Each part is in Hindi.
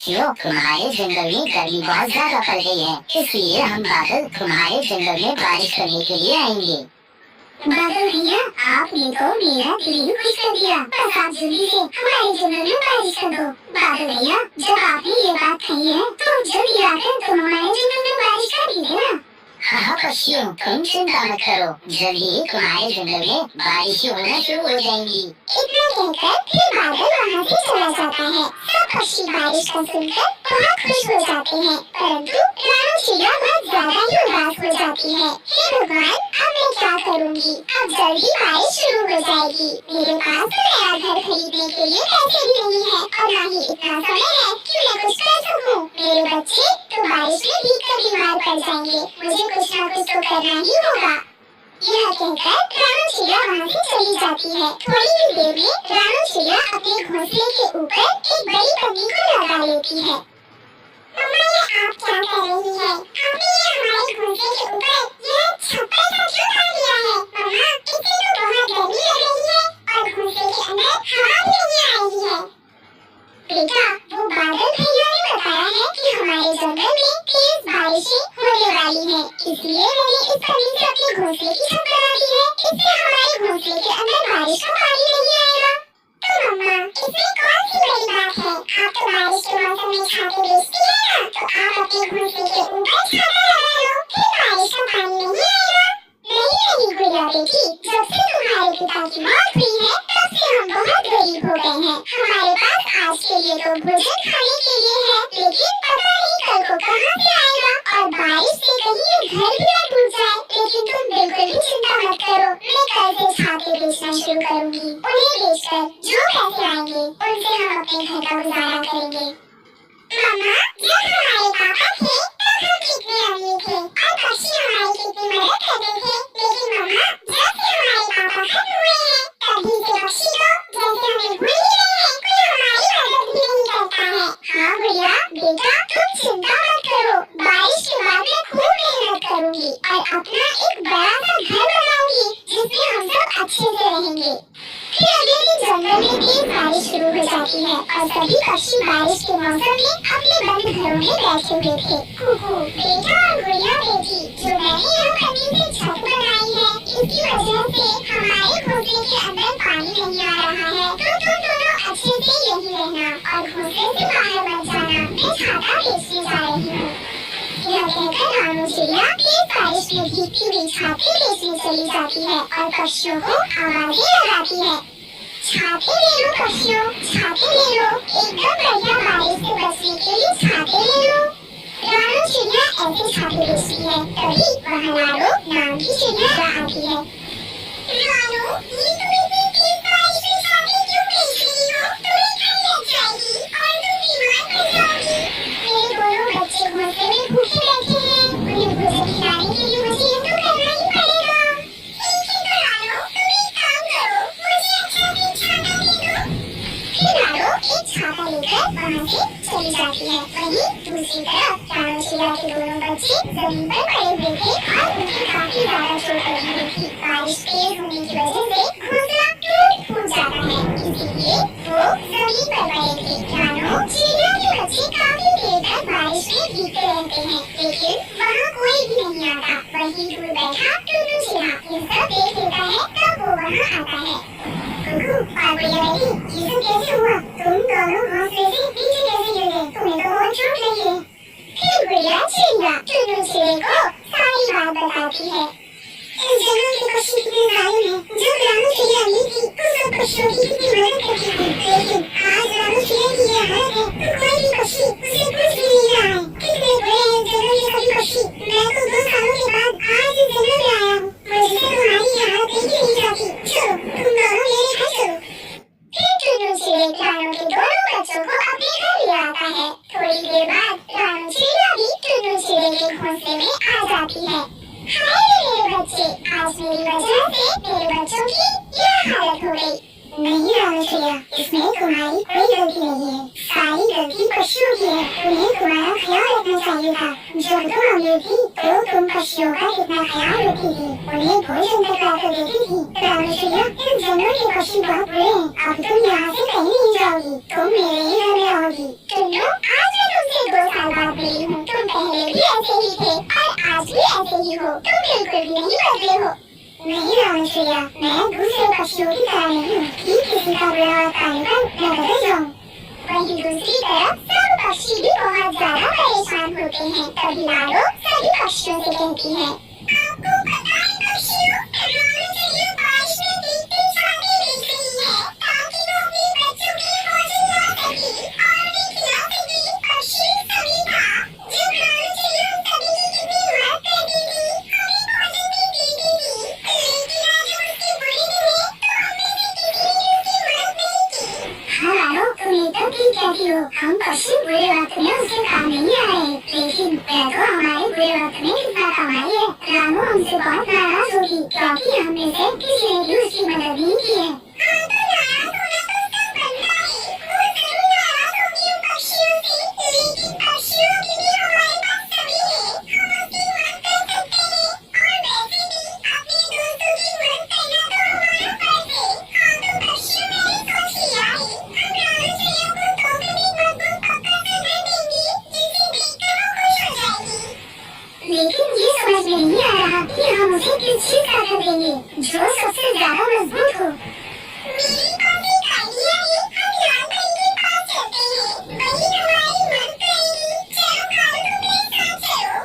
क्यों तुम्हारे जंगल में गर्मी बहुत ज्यादा पड़ गई है, इसलिए हम बादल तुम्हारे जंगल में बारिश करने के लिए आएंगे। बादल भैया, आपने तो मेरा दिल ही खुश कर दिया। बस आप जल्दी से हमारे जंगल में बारिश कर दो। बादल भैया, जब आपने ये बात कही है तो जल्दी आकर तुम हमारे जंगल में बारिश कर दीजिए ना। हाँ पक्षियों, तुम चिंता मत करो, जल्दी ही तुम्हारे जंगल में बारिश होना शुरू हो जाएंगी। इतना कहकर फिर बादल वहाँ से चला जाता है। सब पक्षी बारिश का सुनकर बहुत खुश हो जाते हैं, परंतु रानी चिड़िया बहुत ज्यादा ही उदास हो जाती है। हे भगवान, अब मैं क्या करूँगी? अब जल्दी बारिश शुरू हो जाएगी। मेरे पास तो नया घर खरीदने के लिए पैसे भी नहीं है और न ही इतना समय है कि मैं कुछ कर सकूँ। मेरे बच्चे तो बारिश में भीगकर बीमार पड़ जाएंगे। मुझे कुछ न कुछ तो करना ही होगा। यह कहकर रानी चिड़िया वहाँ से चली जाती है। थोड़ी ही देर में रानी चिड़िया अपने घोंसले के ऊपर एक बड़ी पन्नी को लगा लेती है। मम्मा, ये आप क्या कर रही हैं? आपने ये हमारे घोंसले के ऊपर यह छप्पर सा क्यों डाल दिया है? मम्मा, इससे तो बहुत गर्मी लग रही है और घोंसले के अंदर हवा भी नहीं आ रही है। बेटा, वो बादल भैया ने बताया है कि हमारे जंगल में तेज बारिशें होने वाली हैं, इसलिए मैंने इस पन्नी से अपने घोंसले की छत बना दी है। इससे हमारे घोंसले के अंदर बारिश का पानी नहीं आएगा। तो मम्मा, इसमें कौन सी बड़ी बात है? आप तो बारिश के मौसम में छाते बेचती है ना, तो आप अपने घोंसले के ऊपर छाता लगा लो, फिर बारिश का पानी नहीं आएगा। नहीं गुड़िया बेटी, जब से तुम्हारे पिता की मौत हुई है तब से हम बहुत गरीब हो गए हैं। हमारे पास आज के लिए तो भोजन खाने के लिए है, लेकिन पता नहीं कल को कहाँ से आएगा और बारिश से कहीं ये घर भी न टूट जाए। लेकिन तुम बिल्कुल भी चिंता मत करो, मैं कल से छाते बेचना शुरू करूँगी। उन्हें बेचकर जो पैसे आएंगे उनसे हम अपने घर का गुजारा करेंगे। मम्मा, जब हमारे पापा थे तब हम कितने अमीर थे और पक्षी हमारी कितनी मदद करते थे, लेकिन मम्मा, जब से हमारे पापा खत्म हुए हैं तभी से पक्षी तो जैसे हमें भूल ही गए हैं, कोई हमारी मदद भी नहीं करता है। हाँ गुड़िया बेटा, तुम चिंता मत करो, बारिश के बाद मैं खूब मेहनत करूँगी और अपना एक बड़ा सा घर बनाऊंगी जिसमें हम सब अच्छे से रहेंगे। फिर अगले दिन जंगल में तेज बारिश शुरू हो जाती है और सभी पक्षी बारिश के मौसम में अपने बंद घरों में बैठे हुए थे। कुकू बेटा और गुड़िया बेटी, जो मैंने यह पन्नी से छत बनाई है, इसकी वजह से हमारे घोंसले के अंदर पानी नहीं आ रहा है, तो तुम दोनों अच्छे से यहीं रहना और घोंसले से बाहर मत जाना। मैं छाता बेचने जा रही हूँ। यह कहकर रानी चिड़िया तेज बारिश में भीगती हुई छाते बेचने चली जाती है और पक्षियों को आवाजें लगाती है। छाते ले लो पक्षियों, छाते ले लो, एकदम बढ़िया बारिश से बचने के लिए छाते ले लो। रानी चिड़िया ऐसे छाते बेचती है, तभी वहाँ लालो नाम की चिड़िया आती है। रानो, ये तुम इतनी तेज बारिश में छाते क्यों बेच रही हो? तुम्हें ठंड लग जाएगी और तुम बीमार पड़ जाओगी। मेरे दोनों बच्चे घोंसले में भूखे बैठे हैं, उन्हें भोजन खिलाने के लिए मुझे ये तो करना ही पड़ेगा। ठीक है तो रानो, तुम एक काम करो, मुझे अच्छा सा छाता दे दो। फिर रानो एक छाता लेकर वहाँ से चली जाती है। वहीं दूसरी तरफ रानी चिड़िया के दोनों बच्चे जमीन पर पड़े हुए थे और उन्हें काफी ज्यादा चोट लगी हुई थी। बारिश तेज होने की वजह से घोंसला टूट फूट जाता है, इसीलिए वो जमीन पर पड़े थे। रानो चिड़िया के बच्चे काफी देर तक बारिश में भीगते रहते हैं, लेकिन वहाँ कोई भी नहीं आता। वहीं दूर बैठा टुनटुन चिड़ा ये सब देख लेता है, तब वो वहाँ आता है। कुकू और गुड़िया बेटी, ये सब कैसे हुआ? तुम दोनों घोंसले से नीचे कैसे गिर गए? तुम्हें तो बहुत चोट लगी है। फिर गुड़िया चिड़िया टुनटुन चिड़े को सारी बात बताती है। इस जंगल के पक्षी कितने जालिम हैं। जब रानी चिड़िया अमीर थी तो सब पक्षियों की कितनी मदद करती थी, लेकिन आज रानी चिड़िया की ये हालत है तो कोई भी पक्षी उसे कुछ भी नहीं रहा है। कितने बुरे हैं जंगल के सभी पक्षी। मैं तो 2 सालों के बाद आज इस जंगल में आया हूँ, मुझसे तुम्हारी ये हालत देखी नहीं जाती। चलो तुम दोनों मेरे घर चलो। फिर टुनटुन चिड़े रानू के दोनों बच्चों को अपने घर ले आता है। थोड़ी देर बाद रानी चिड़िया भी टुनटुन चिड़े के घोंसले में आ जाती है। हाय मेरे बच्चे, आज मेरी वजह से मेरे बच्चों की यह हालत हो गई। नहीं रानी चिड़िया, इसमें तुम्हारी कोई गलती नहीं है, सारी गलती पक्षियों की है। उन्हें तुम्हारा ख्याल रखना चाहिए था। जब तुम अमीर थी तो तुम पक्षियों का कितना ख्याल रखती थी, उन्हें भोजन तक लाकर देती थी। रानी चिड़िया, इस जंगल के पक्षी बहुत बुरे हैं, अब तुम यहाँ से कहीं नहीं जाओगी, तुम मेरे ही घर में रहोगी। टुन्नू, आज गई हूँ, तुम पहले भी ऐसे ही थे और आज भी ऐसे ही हो, तुम बिल्कुल भी नहीं बदले हो। नहीं रामचरिया, मैं दूसरे पक्षियों की तरह नहीं हूँ कि किसी का बुरा वक्त आने पर मैं बदल जाऊँ। वहीं दूसरी तरफ सब पक्षी भी बहुत ज्यादा परेशान होते हैं। तभी लाडो सभी पक्षियों से कहती है, आपको पता है पक्षियों, रामचरिया बारिश में भीगते छाते बेच रही है ताकि वो अपने बच्चों की भोजन ला सके और उन्हें खिला सके। पक्षियों सभी था जब रामचरिया सभी की कितनी मदद करती थी, हमें भोजन भी देती थी, लेकिन आज उसके बुरे दिन है तो हम में से किसी ने उसकी मदद नहीं की। हाँ लाडो, तुम एकदम ठीक कहती हो, हम पक्षी बुरे वक्त में उसके काम नहीं आ रहे, लेकिन वह तो हमारे बुरे वक्त में कितना काम आई है। रामू हमसे बहुत नाराज होगी क्योंकि हम में से किसी ने भी उसकी मदद नहीं की है। हाँ तो नाराज होना तो सब बनता है, वो जरूर नाराज होगी उन पक्षियों से, लेकिन पक्षियों की भी हमारे पास सभी है, हम उसकी मदद कर सकते हैं और वैसे भी अपने दोस्तों की मदद करना तो हमारा फर्ज है। हाँ तो पक्षियों, मैंने सोच लिया है, हम रामचरिया को तोहफे में मजबूत पक्का सा घर देंगे जिसे देखकर वो खुश हो जाएगी। लेकिन ये समझ में नहीं आ रहा कि हम उसे किस चीज का घर देंगे जो सबसे ज्यादा मजबूत हो। मेरे पास एक आइडिया है, हम लाल परी के पास चलते हैं, वही हमारी मदद करेगी। चलो कालू, तुम मेरे साथ चलो।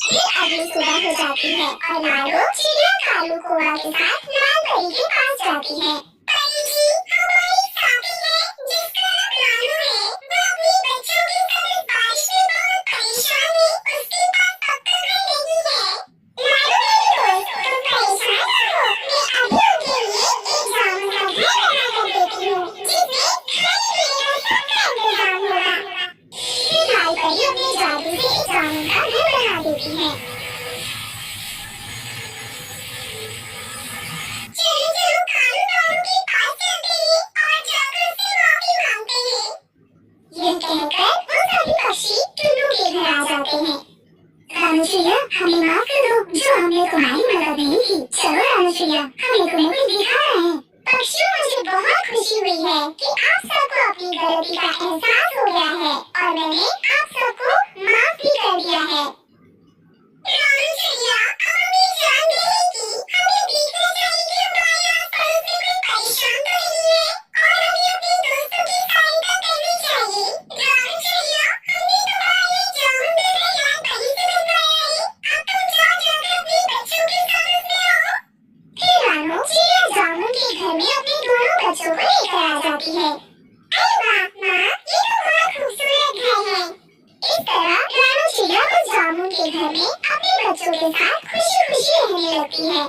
फिर अगली सुबह हो जाती है और लाडो चिड़िया कालू कौआ के साथ लाल परी के पास जाती है। परी जी, हमारी साथी है जिसका नाम लालू है, वो अपने बच्चों के साथ इस बारिश में बहुत परेशान है, उसके पास पक्का घर नहीं है। लाडो मेरे दोस्त, तुम परेशान ना हो, मैं अभी उनके लिए एक जामुन का घर बना कर देती हूँ जिसमें खाने पीने का सबका इंतजाम होगा। फिर लाल परी अपने जादू से एक जामुन का घर बना देती है। चलो चलो कालू कालू के पास चलते हैं और जाकर उससे माफी मांगते हैं। यह कहकर वो सभी पक्षी टुन्नू के घर आ जाते हैं। रामचरिया, हमें माफ कर दो जो हमने तुम्हारी मदद नहीं की। चलो रामचरिया, हमें तुम्हें भी दिखा रहे हैं। पक्षियों, मुझे बहुत खुशी हुई है कि आप सबको अपनी गलती का एहसास हो गया है और मैंने आप सबको माफ भी कर दिया है। रामचरिया, अब हमें जान गई कि हमें देखना चाहिए कि हमारे आस-पड़ोस में कोई परेशान तो नहीं है और हमें अपने दोस्तों की सहायता करनी चाहिए। रामचरिया, हमने तुम्हारे लिए जामुन का घर लाल परी से बनवाया है, अब तुम जाओ जाकर अपने बच्चों के साथ उसमें रहो। फिर रानो चिड़िया जामुन के घर में अपने दोनों बच्चों को लेकर आ जाती है। अरे वाह माँ, ये तो बहुत खूबसूरत घर है। इस तरह रानो चिड़िया उस जामुन के घर में अपने बच्चों के साथ खुशी खुशी रहने लगती है।